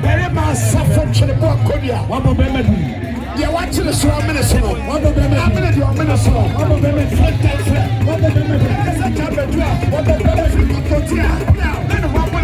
Barima Sarfo Tweneboah Kodua. One more baby. You watch the show a minute. One more baby. I'm going to do a minute. One more baby. One more baby. That's a time. One more baby. Now, then one more.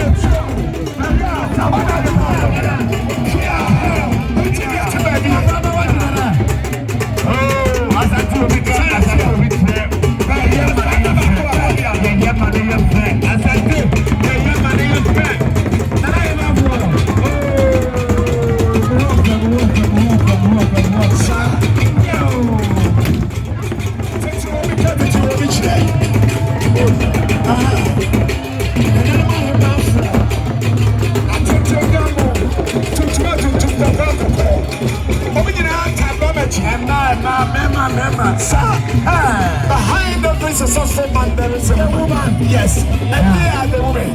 Behind every successful man there is a woman. Yes, and they are the women.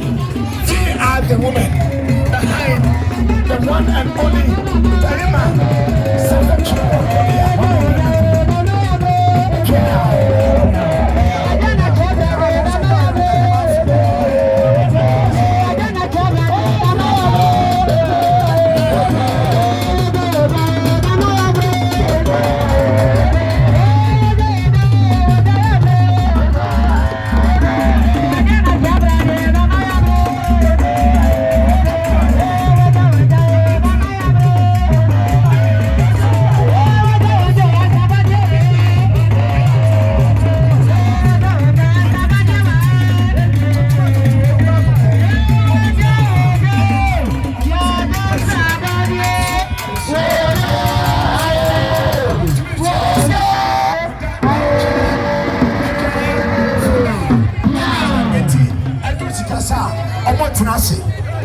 They are the women behind the one and only Barima Sarfo Tweneboah Kodua.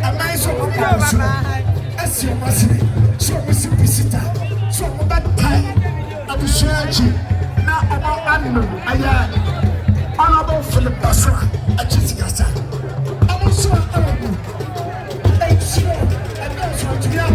I so as you must so we see visitor, so that time I will share you. Now about animal, I am honorable Philip Basoa, a Chisigasa. I'm also honorable. Thanks, you, and that's what you are.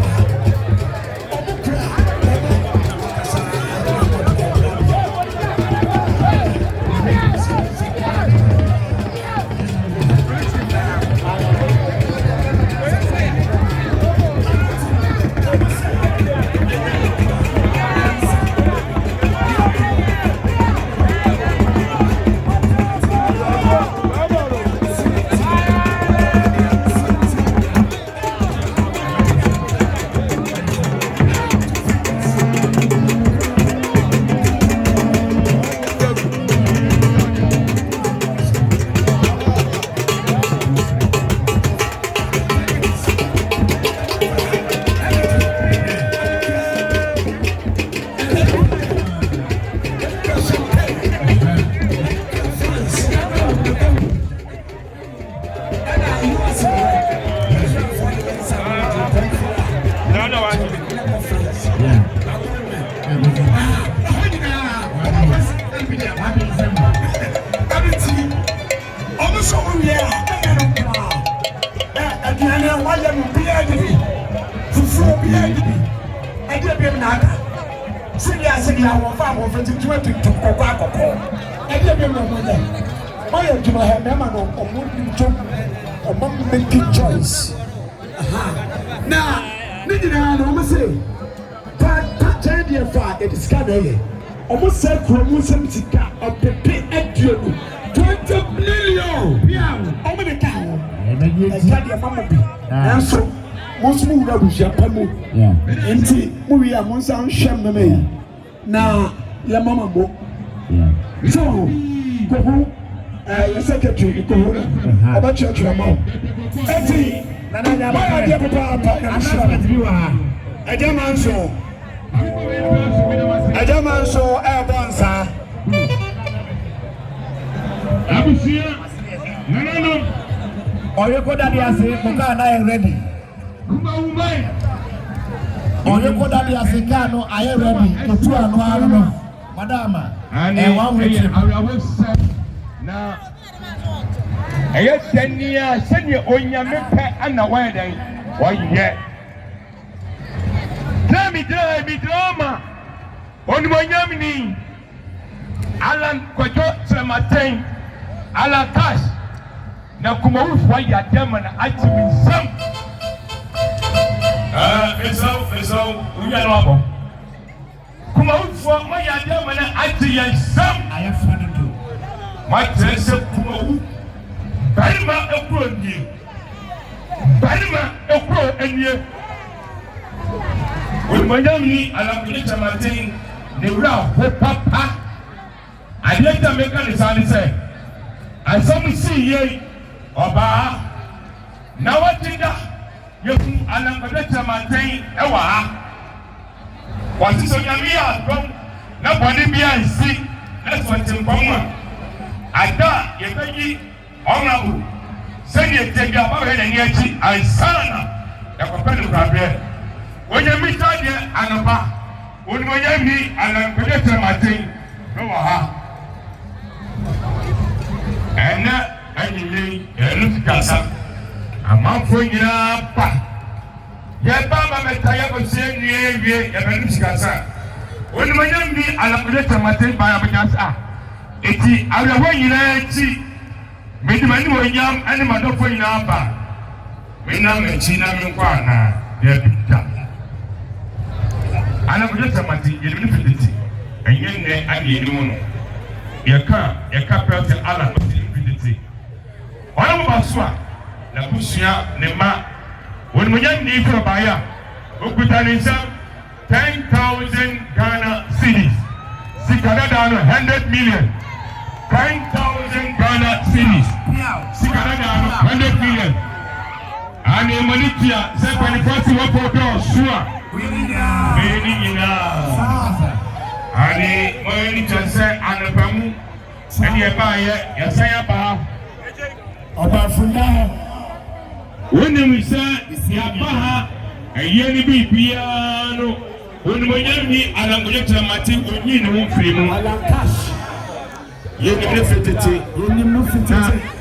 Choice. Now, I almost say, it is kind almost said almost 20 million. Yeah, over the town. And so, most move out with Japan. Yeah, and we are most unshamed me. Now, your mama book. Yeah, so go home. Your secretary, go home. About church, your mom. I don't so airborne, sir. Or you could have said, ready. Or you could have said, I am ready. To 2 and 1, Madama. And 1 week. Now, I have 10 years, send you on your pet and the wedding. Why, yet? Tell me, drama. On my yamini, Alan Quajo, Martin, Alan Cash. Now, Kumawu, why you are German, I think some. It's so, we are noble. Kumawu, why you are German, I think some. I have fun too. My treasure, Kumawu, Barima Sarfo Tweneboah Kodua. Omanhene of Kumawu, the round papa. I let them make a design say, and some see ye, Oba. Now what did you maintain a what is on your meal? Nobody be I see. That's what's in common. I thought you very honorable. Say you take your power and yet I son a companion. When you meet out here and about, when you meet and I'm going to maintain, no aha. And now I need a little casa. A month for you up. Yet, Baba, I tell you, say, yeah, a little casa. When you meet and I'm going to maintain by a casa. Eti awo yina eti me di mani wo yam ani ma do fo yina ba me na me chi na me kwa na ya bita ana ko jeta mati ye ni fititi enye ne ani ni mo no ye ka pete ala ko ti fititi ona mo basua na kusua ne ma woni mo yam ni fo ba ya okuta ni sa 10,000 Ghana cedis sikada down 100 million 10,000 Ghana cedis. Sikada 100 million. And in Malikia, 7.41 for sure. Very enough. And in Malikia said, and the Pamu, and you buy it, you say about Funda. when we say Siabaha, a yearly piano, when we me and I'm going to Martin, you know, film, you know,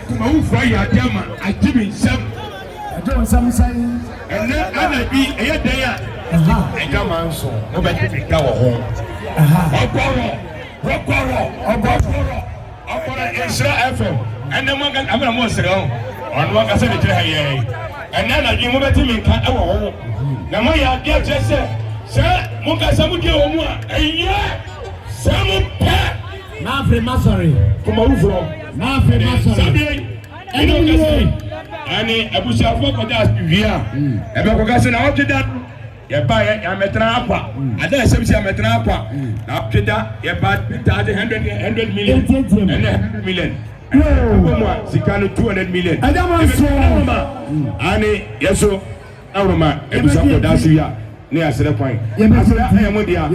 Kumawu fire Jama, I give him some. I don't some sign, and then I be a day. I come on so, nobody can go home. Rock, FM, and then one can have a monster on one can say it. And then I give over to me, cut our home. Now, my idea just said, Sir, Munka Samudio, a year, some pet. Nafre Masari, Kumawu, Nafre Masari, and you say, Annie, I wish I forgot that. Yeah, and because I want to that. Yeba ya metrapa ada semsi ya metrapa na kida yeba 100 million and 100 million no sikano 200 million ani yeso awroma ebusa ko dasiya ne asere point asere ayamodia